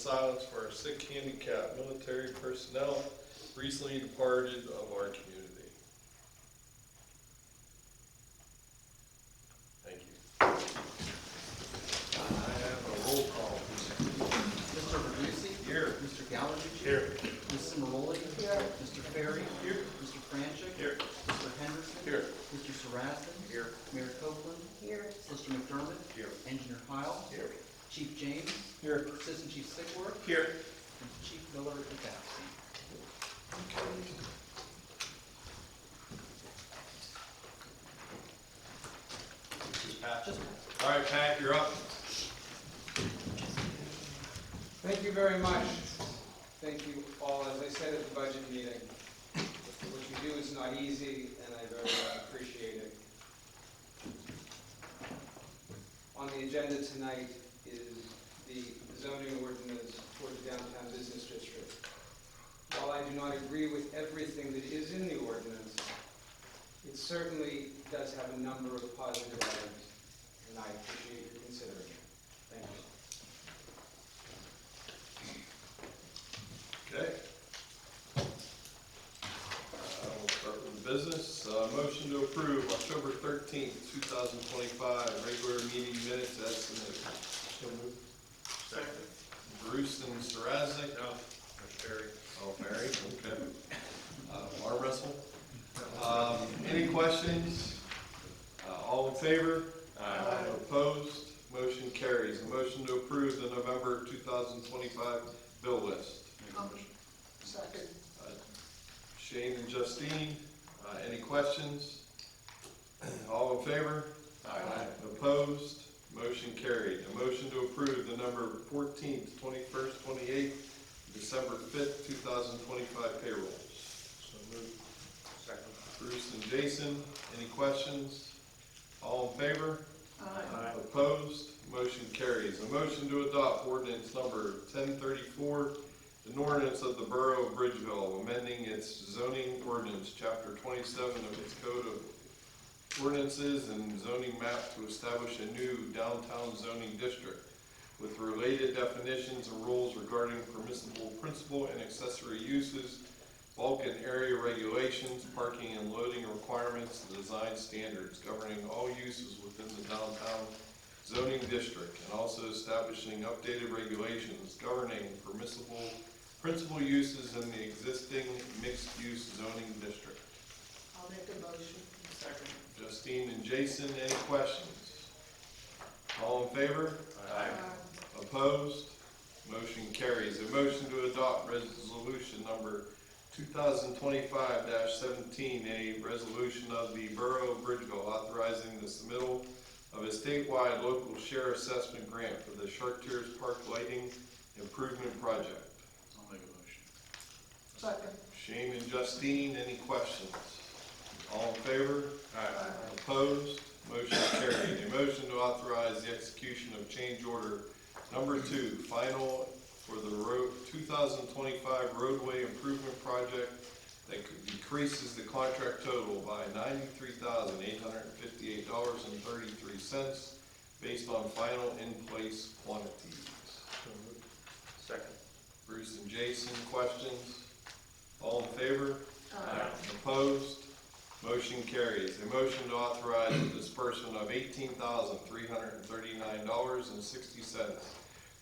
silence for our sick, handicapped military personnel recently departed of our community. Thank you. I have a roll call. Mr. Verducci? Here. Mr. Gallagher? Here. Ms. Cimaroli? Here. Mr. Ferry? Here. Mr. Franchik? Here. Mr. Henderson? Here. Mr. Sarrazin? Here. Mayor Copeland? Here. Solicitor McDermott? Here. Engineer Heil? Here. Chief James? Here. Assistant Chief Sickworth? Here. And Chief Miller is absent. Just Pat. All right, Pat, you're up. Thank you very much. Thank you all. As I said at the budget meeting, what you do is not easy, and I very much appreciate it. On the agenda tonight is the zoning ordinance for the downtown business district. While I do not agree with everything that is in the ordinance, it certainly does have a number of positive items, and I appreciate your considering it. Thank you. Okay. We'll start with the business. Motion to approve October 13th, 2025 regular meeting minutes as submitted. So moved. Second. Bruce and Sarrazin. No. Ferry. Oh, Ferry. Okay. Arm wrestle. Any questions? All in favor? Aye. Opposed? Motion carries. A motion to approve the November 2025 bill list. Second. Shane and Justine, any questions? All in favor? Aye. Opposed? Motion carried. A motion to approve the November 14th, 21st, 28th, December 5th, 2025 payrolls. So moved. Second. Bruce and Jason, any questions? All in favor? Aye. Opposed? Motion carries. A motion to adopt ordinance number 1034, an ordinance of the Borough of Bridgeville, amending its zoning ordinance, chapter 27 of its code of ordinances and zoning map to establish a new downtown zoning district with related definitions and rules regarding permissible principal and accessory uses, bulk and area regulations, parking and loading requirements, and design standards governing all uses within the downtown zoning district, and also establishing updated regulations governing permissible principal uses in the existing mixed-use zoning district. I'll make a motion. Second. Justine and Jason, any questions? All in favor? Aye. Opposed? Motion carries. A motion to adopt resolution number 2025-17, a resolution of the Borough of Bridgeville authorizing the submittal of a statewide local share assessment grant for the Chartiers Park Lighting Improvement Project. I'll make a motion. Second. Shane and Justine, any questions? All in favor? Aye. Opposed? Motion carried. A motion to authorize the execution of change order number 2, final for the 2025 roadway improvement project that decreases the contract total by $93,858.33 based on final in-place quantities. Second. Bruce and Jason, questions? All in favor? Aye. Opposed? Motion carries. A motion to authorize the disbursement of $18,339.60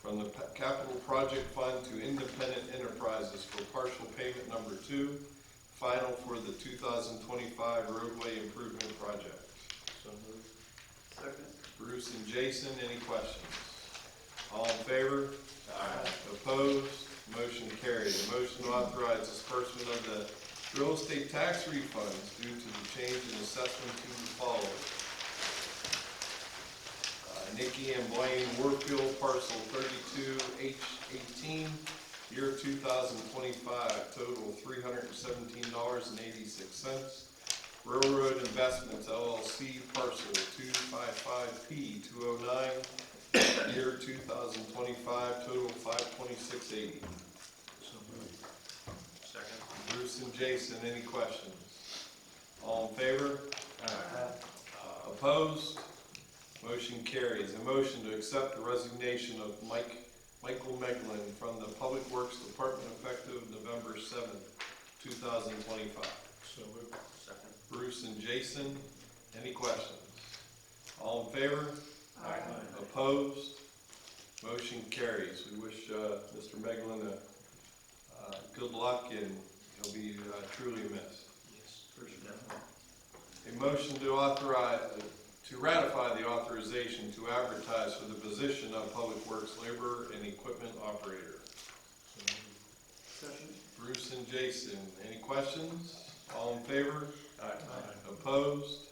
from the Capital Project Fund to Independent Enterprises for partial payment number 2, final for the 2025 roadway improvement project. So moved. Second. Bruce and Jason, any questions? All in favor? Aye. Opposed? Motion carried. A motion to authorize disbursement of the real estate tax refunds due to the change in assessment to the following. Nikki and Blaine Warfield, parcel 32H18, year 2025, total $317.86. Railroad Investments LLC, parcel 255P209, year 2025, total $526.80. Second. Bruce and Jason, any questions? All in favor? Aye. Opposed? Motion carries. A motion to accept the resignation of Mike Michael Meglin from the Public Works Department effective November 7th, 2025. So moved. Second. Bruce and Jason, any questions? All in favor? Aye. Opposed? Motion carries. We wish Mr. Meglin good luck, and he'll be truly missed. Yes, for sure, definitely. A motion to ratify the authorization to advertise for the position of Public Works Laborer and Equipment Operator. So moved. Second. Bruce and Jason, any questions? All in favor? Aye. Opposed?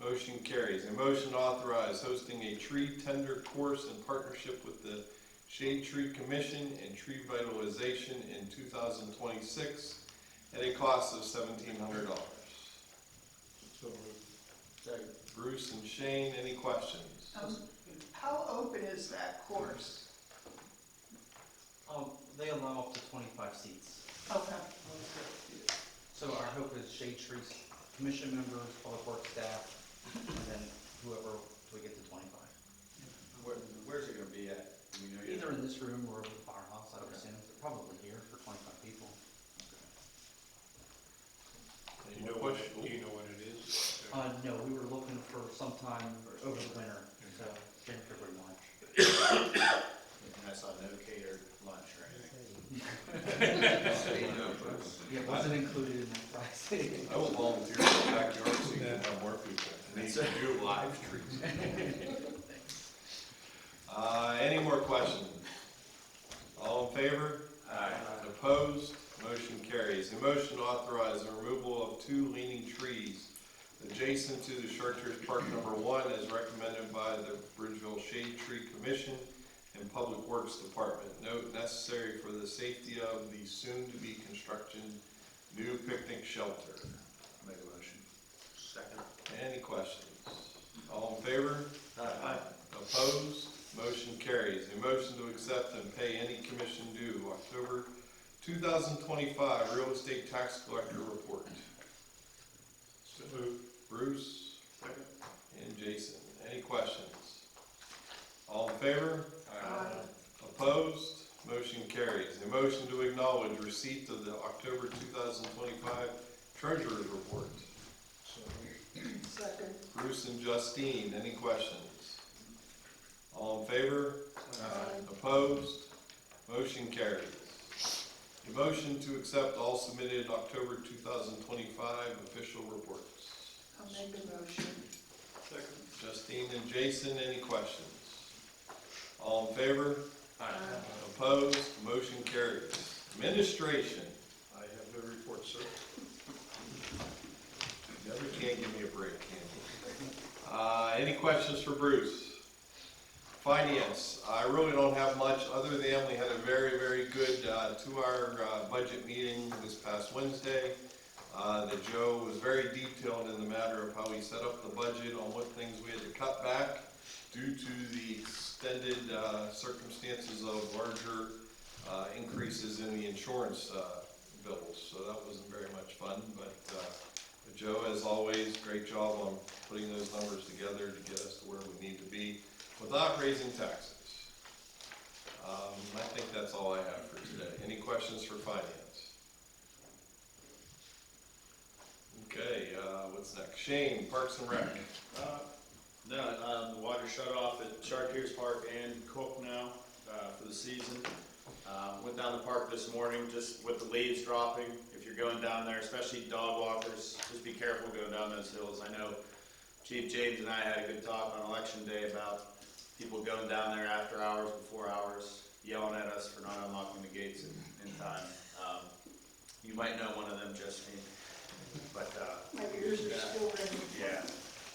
Motion carries. A motion to authorize hosting a tree tender course in partnership with the Shade Tree Commission and Tree Vitalization in 2026 at a cost of $1,700. So moved. Second. Bruce and Shane, any questions? How open is that course? They allow up to 25 seats. Okay. So our hope is Shade Trees Commission members, Public Works staff, and then whoever we get to 25. Where's it gonna be at? Do we know yet? Either in this room or over the firehouse, I would assume. Probably here for 25 people. Do you know what it is? No, we were looking for some time over the winter, so January, February, March. And I saw no catered lunch or anything. Yeah, it wasn't included in that price. I will volunteer in the backyard so you can have more people. And you can do live streams. Any more questions? All in favor? Aye. Opposed? Motion carries. A motion to authorize the removal of 2 leaning trees adjacent to the Chartiers Park number 1 as recommended by the Bridgeville Shade Tree Commission and Public Works Department. Note necessary for the safety of the soon-to-be constructed new picnic shelter. Make a motion. Second. Any questions? All in favor? Aye. Opposed? Motion carries. A motion to accept and pay any commission due October 2025 real estate tax collector report. So moved. Bruce Second. and Jason, any questions? All in favor? Aye. Opposed? Motion carries. A motion to acknowledge receipt of the October 2025 treasurer's report. So moved. Second. Bruce and Justine, any questions? All in favor? Aye. Opposed? Motion carries. A motion to accept all submitted October 2025 official reports. I'll make a motion. Second. Justine and Jason, any questions? All in favor? Aye. Opposed? Motion carries. Administration. I have no report, sir. Never can give me a break, can you? Any questions for Bruce? Finance. I really don't have much other than we had a very, very good 2-hour budget meeting this past Wednesday. That Joe was very detailed in the matter of how he set up the budget on what things we had to cut back due to the extended circumstances of larger increases in the insurance bills. So that wasn't very much fun, but Joe, as always, great job on putting those numbers together to get us to where we need to be without raising taxes. I think that's all I have for today. Any questions for finance? Okay, what's next? Shane, Parks and Rec. The water shut off at Chartiers Park and Cook now for the season. Went down the park this morning just with the leaves dropping. If you're going down there, especially dog walkers, just be careful going down those hills. I know Chief James and I had a good talk on election day about people going down there after hours, before hours, yelling at us for not unlocking the gates in time. You might know one of them, just me. But My ears are still ringing. yeah.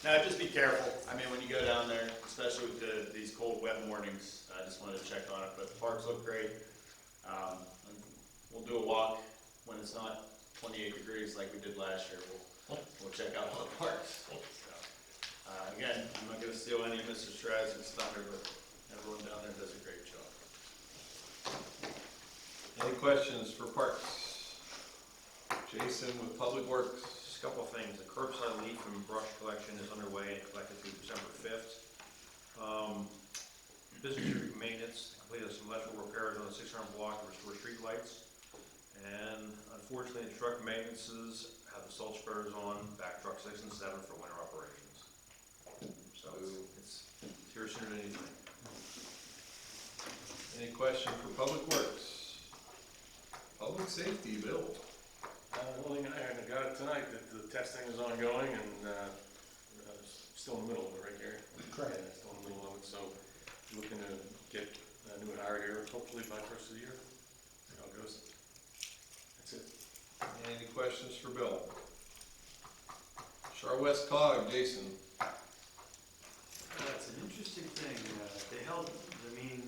No, just be careful. I mean, when you go down there, especially with these cold, wet mornings, I just wanted to check on it. But the parks look great. We'll do a walk when it's not 28 degrees like we did last year. We'll check out all the parks. So, again, I'm not going to steal any of Mr. Straz's thunder, but everyone down there does a great job. Any questions for Parks? Jason with Public Works. Just a couple of things. The curbside leaf and brush collection is underway and collected through December 5th. business street maintenance, completed some electrical repairs on the 600 block to restore street lights. And unfortunately, the truck maintenances have the salt spreaders on back truck 6 and 7 for winter operations. So it's here sooner than anything. Any question for Public Works? Public Safety, Bill. The only thing I got it tonight, that the testing is ongoing and still in the middle of it, right, Gary? Correct. Yeah, still in the middle of it, so looking to get a new hire here, hopefully by the first of the year. See how it goes. That's it. Any questions for Bill? Char West Cog, Jason. It's an interesting thing. They held the meeting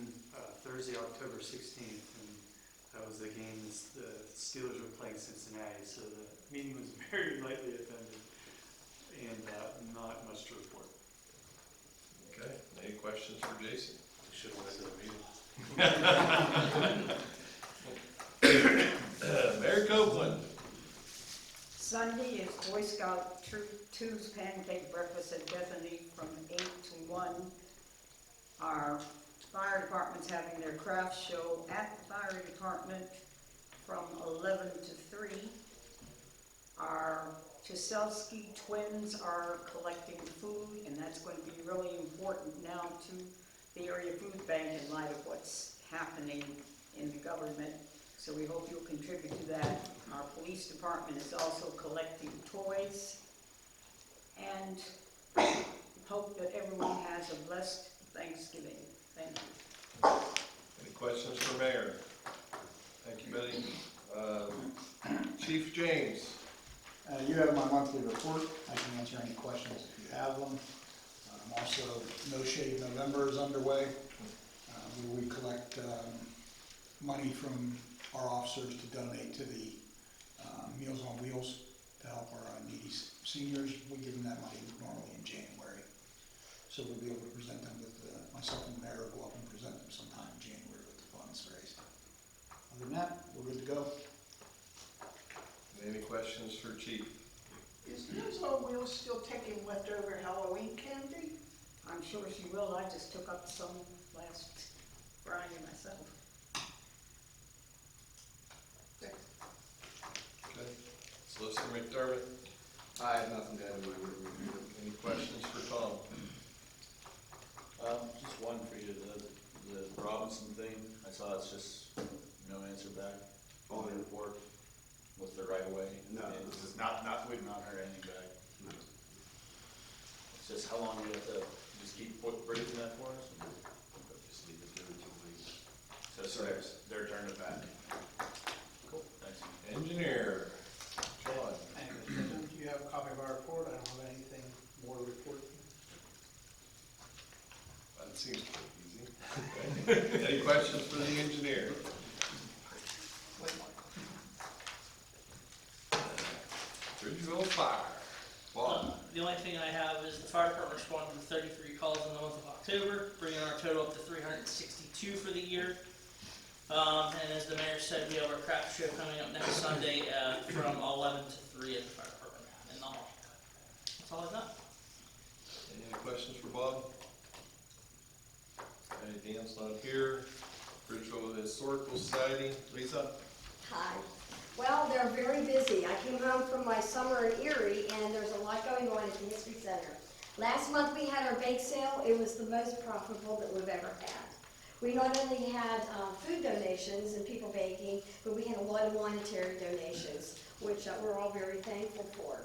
Thursday, October 16th, and that was the game the Steelers were playing Cincinnati. So the meeting was very lightly attended and not much to report. Okay, any questions for Jason? We should have went to the meeting. Mayor Copeland. Sunday is Boy Scout Troop 2's pancake breakfast at Bethany from 8 to 1. Our fire department's having their craft show at the fire department from 11 to 3. Our Chiselski twins are collecting food, and that's going to be really important now to the area food bank in light of what's happening in the government. So we hope you'll contribute to that. Our police department is also collecting toys. And hope that everyone has a blessed Thanksgiving. Thank you. Any questions for Mayor? Thank you, Betty. Chief James. You have my monthly report. I can answer any questions if you have them. Also, No Shave November is underway, where we collect money from our officers to donate to the Meals on Wheels to help our needy seniors. We give them that money normally in January. So we'll be able to present them with, myself and the mayor will go up and present them sometime in January with the funds raised. Other than that, we're good to go. Any questions for Chief? Is Meals on Wheels still taking leftover Halloween candy? I'm sure she will. I just took up some last Friday myself. Okay. Solicitor McDermott. I have nothing to add to my review. Any questions for Tom? Just one for you, the Robinson thing, I saw it's just no answer back on the report with the right of way. No. This is we've not heard anything back. It's just how long do we have to just keep breathing that for us? Just leave it there until we. So they're turning it back. Cool, thanks. Engineer. John. Thank you, Mr. President. You have a copy of our report. I don't have anything more to report. That seems pretty easy. Any questions for the engineer? Bridgeville Fire. Bob. The only thing I have is the fire department responded to 33 calls in the month of October, bringing our total up to 362 for the year. And as the mayor said, we have our craft show coming up next Sunday from 11 to 3 at the fire department in the hall. That's all I've got. Any other questions for Bob? Anything else not here? Bridgeville Historical Society. Lisa? Hi. Well, they're very busy. I came home from my summer in Erie, and there's a lot going on at the History Center. Last month we had our bake sale. It was the most profitable that we've ever had. We not only had food donations and people baking, but we had a lot of monetary donations, which we're all very thankful for.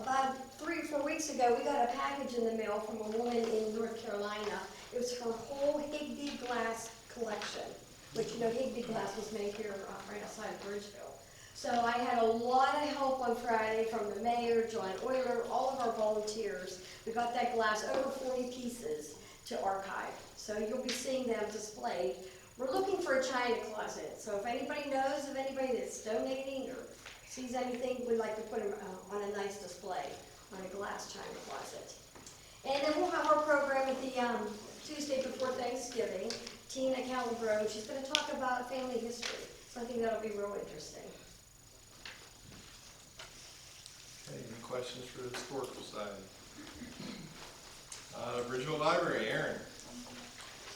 About 3 or 4 weeks ago, we got a package in the mail from a woman in North Carolina. It was her whole Higby glass collection, which, you know, Higby glass was made here right outside of Bridgeville. So I had a lot of help on Friday from the mayor, John Euler, all of our volunteers. We got that glass, over 40 pieces, to archive. So you'll be seeing them displayed. We're looking for a china closet. So if anybody knows of anybody that's donating or sees anything, we'd like to put them on a nice display on a glass china closet. And then we'll have our program at the Tuesday before Thanksgiving. Tina Calabro, she's going to talk about family history. So I think that'll be real interesting. Okay, any questions for the Historical Society? Bridgeville Library, Aaron.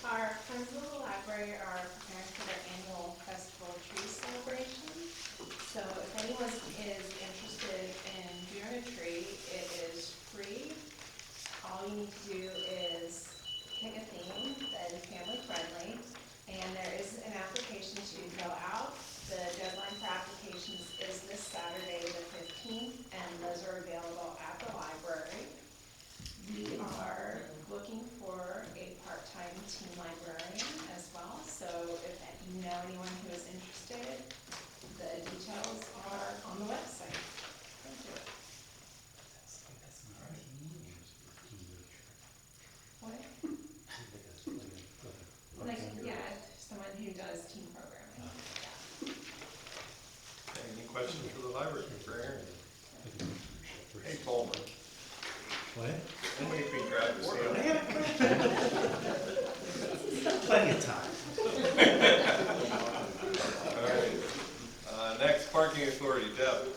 Our Friends of the Library are preparing for their annual festival tree celebration. So if anyone is interested in doing a tree, it is free. All you need to do is pick a theme that is family friendly, and there is an application to fill out. The deadline for applications is this Saturday, the 15th, and those are available at the library. We are looking for a part-time teen librarian as well, so if you know anyone who is interested, the details are on the website. Thank you. What? Like, yeah, someone who does teen programming. Okay, any questions for the library, for Aaron? Hey, Coleman. What? Somebody be grabbing the Plenty of time. All right. Next, Parking Authority, Deb.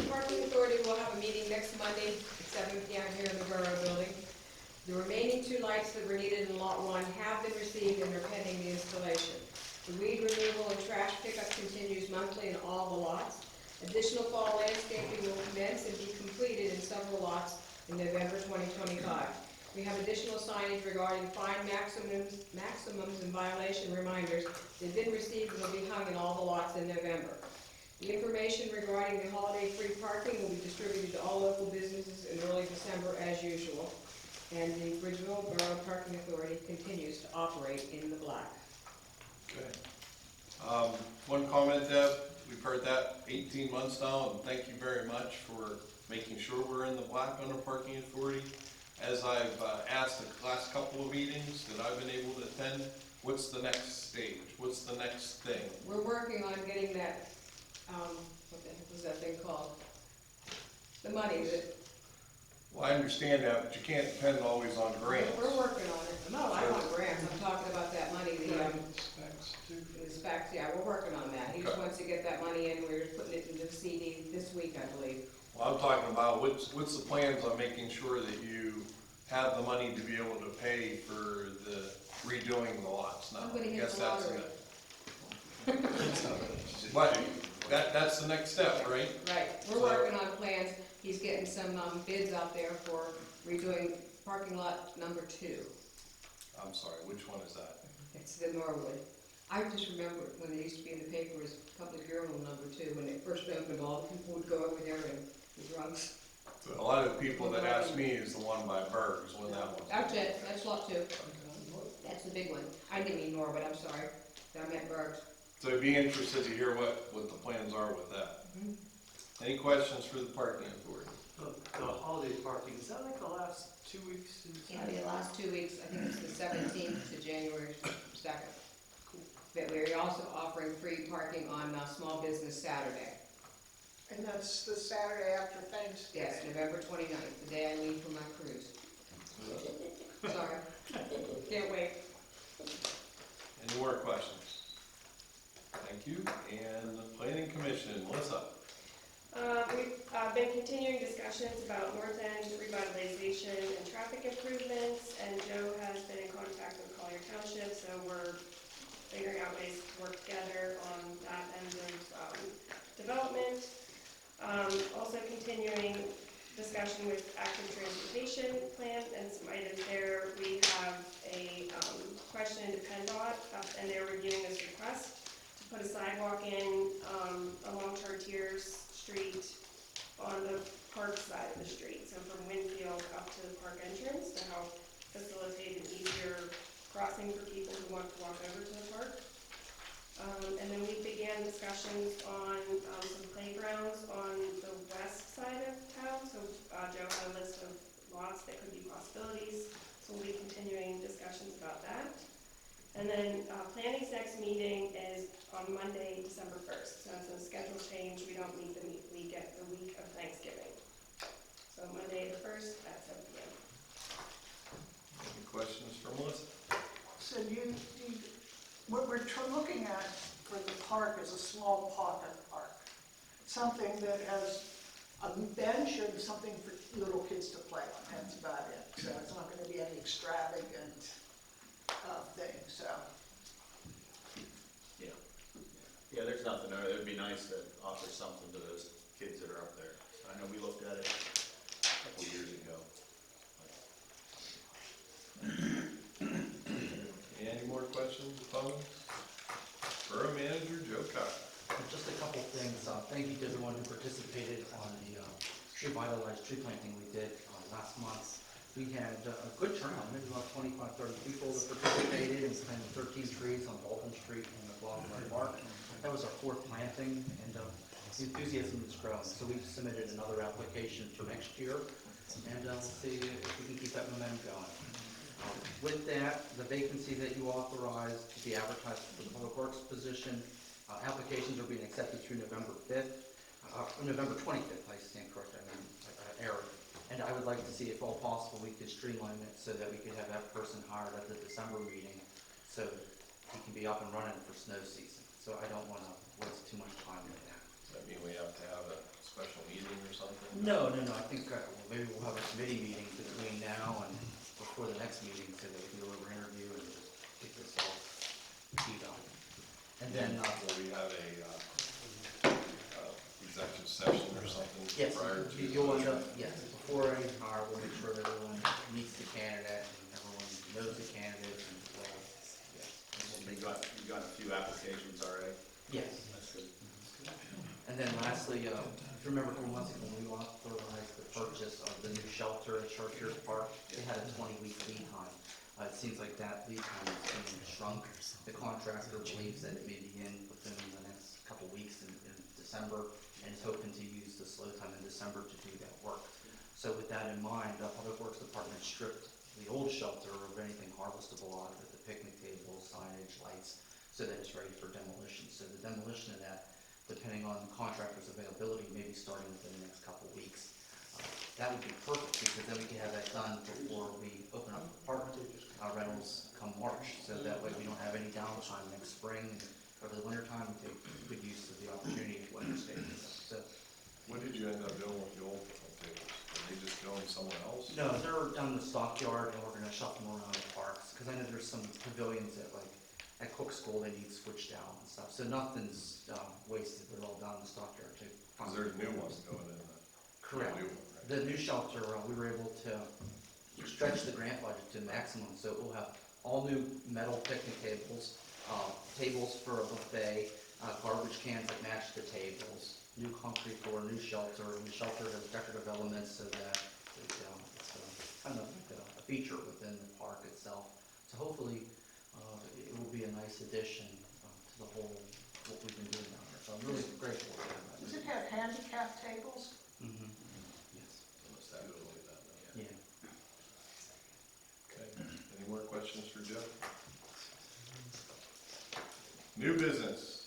Parking Authority will have a meeting next Monday at 7 p.m. here in the Borough Building. The remaining 2 lights that were needed in Lot 1 have been received and are pending the installation. The weed removal and trash pickup continues monthly in all the lots. Additional fall landscaping will commence and be completed in several lots in November 2025. We have additional signage regarding fine maximums and violation reminders that have been received and will be hung in all the lots in November. The information regarding the holiday-free parking will be distributed to all local businesses in early December as usual. And the Bridgeville Borough Parking Authority continues to operate in the black. Okay. One comment, Deb, we've heard that 18 months now, and thank you very much for making sure we're in the black on the Parking Authority. As I've asked the last couple of meetings that I've been able to attend, what's the next stage? What's the next thing? We're working on getting that, what the heck was that thing called? The money that, Well, I understand that, but you can't depend always on grants. we're working on it. No, I want grants, I'm talking about that money, the specs, yeah, we're working on that. He just wants to get that money in, we're putting it into the CD this week, I believe. Well, I'm talking about what's the plans on making sure that you have the money to be able to pay for the redoing the lots now? I'm gonna I hit guess the that's lottery. But that's the next step, right? Right, we're working on plans. He's getting some bids out there for redoing parking lot number 2. I'm sorry, which one is that? It's the Norwood. I just remember when they used to be in the paper as public urinal number 2, when it first opened, all the people would go over there and the drunks. So a lot of the people that ask me is the one by Berg's, when that was. That's it, that's lot 2. That's the big one. I didn't mean Norwood, I'm sorry. I meant Berg's. So I'd be interested to hear what the plans are with that. Any questions for the Parking Authority? The holiday parking, is that like the last 2 weeks? Yeah, the last 2 weeks, I think it's the 17th to January 2nd. But we're also offering free parking on Small Business Saturday. And that's the Saturday after Thanksgiving. Yes, November 29th, the day I leave for my cruise. Sorry, can't wait. Any more questions? Thank you. And the Planning Commission, Melissa. We've been continuing discussions about North End revitalization and traffic improvements, and Joe has been in contact with Collier Township, so we're figuring out ways to work together on that end of development. Also continuing discussion with Active Transportation Plan and some items there. We have a question to PennDOT, and they're reviewing this request to put a sidewalk in along Chartiers Street on the park side of the street, so from Winfield up to the park entrance to help facilitate an easier crossing for people who want to walk over to the park. And then we began discussions on some playgrounds on the west side of town, so Joe had a list of lots that could be possibilities, so we'll be continuing discussions about that. And then planning's next meeting is on Monday, December 1st. So as the schedule change, we don't meet the week of Thanksgiving. So Monday the 1st at 7 p.m. Any questions for Melissa? So what we're looking at for the park is a small pocket park. Something that has a bench and something for little kids to play on. That's about it. So it's not going to be any extravagant thing. So there's nothing there. It would be nice to offer something to those kids that are up there. I know we looked at it a couple years ago. Any more questions, comments? Borough Manager Joe Cox. Just a couple things. Thank you to everyone who participated on the revitalized tree planting we did last month. We had a good turnout, maybe about 25, 30 people that participated and planted 13 trees on Dalton Street and the Broadway Park. That was our fourth planting, and the enthusiasm is growing. So we've submitted another application for next year, and we'll see if we can keep that momentum going. With that, the vacancy that you authorized to be advertised for the Public Works position, applications are being accepted through November 5th, November 25th, I stand corrected, I mean, error. And I would like to see, if all possible, we could streamline it so that we could have that person hired at the December meeting, so he can be up and running for snow season. So I don't want to waste too much time with that. Does that mean we have to have a special meeting or something? No, I think maybe we'll have a committee meeting between now and before the next meeting so that we can go over interview and just get this all teed up. And then, will we have a executive session or something yes, prior to? you'll end up, yes, before any hire, we'll make sure that everyone meets the candidate and everyone knows the candidate and, yes. You got a few applications already? Yes. That's good. And then lastly, if you remember 4 months ago, we authorized the purchase of the new shelter at Chartiers Park. They had a 20-week lead time. It seems like that lead time is being shrunk. The contractor believes that it may begin within the next couple weeks in December, and is hoping to use the slow time in December to do that work. So with that in mind, the Public Works Department stripped the old shelter of anything harvestable out of it, the picnic tables, signage, lights, so that it's ready for demolition. So the demolition of that, depending on the contractor's availability, may be starting within the next couple weeks. That would be perfect, because then we can have that done before we open up the park rentals come March. So that way we don't have any downtime next spring. Over the winter time, we take good use of the opportunity to understand this. So, What did you end up doing with the old tables? Are they just going somewhere else? no, they're down in the stockyard, and we're going to shuffle them around the parks, because I know there's some pavilions at Cook School they need switched out and stuff. So nothing's wasted. They're all down in the stockyard too. Because there's new ones going in. Correct. New one, right? The new shelter, we were able to stretch the grant budget to maximum, so it will have all new metal picnic tables, tables for a buffet, garbage cans that match the tables, new concrete floor, new shelter, and the shelter has decorative elements so that it's kind of like a feature within the park itself. So hopefully, it will be a nice addition to the whole, what we've been doing down there. So I'm really grateful for that. Does it have handicap tables? Mm-hmm. Yes. Unless that goes like that, then. Yeah. Okay, any more questions for Jeff? New business.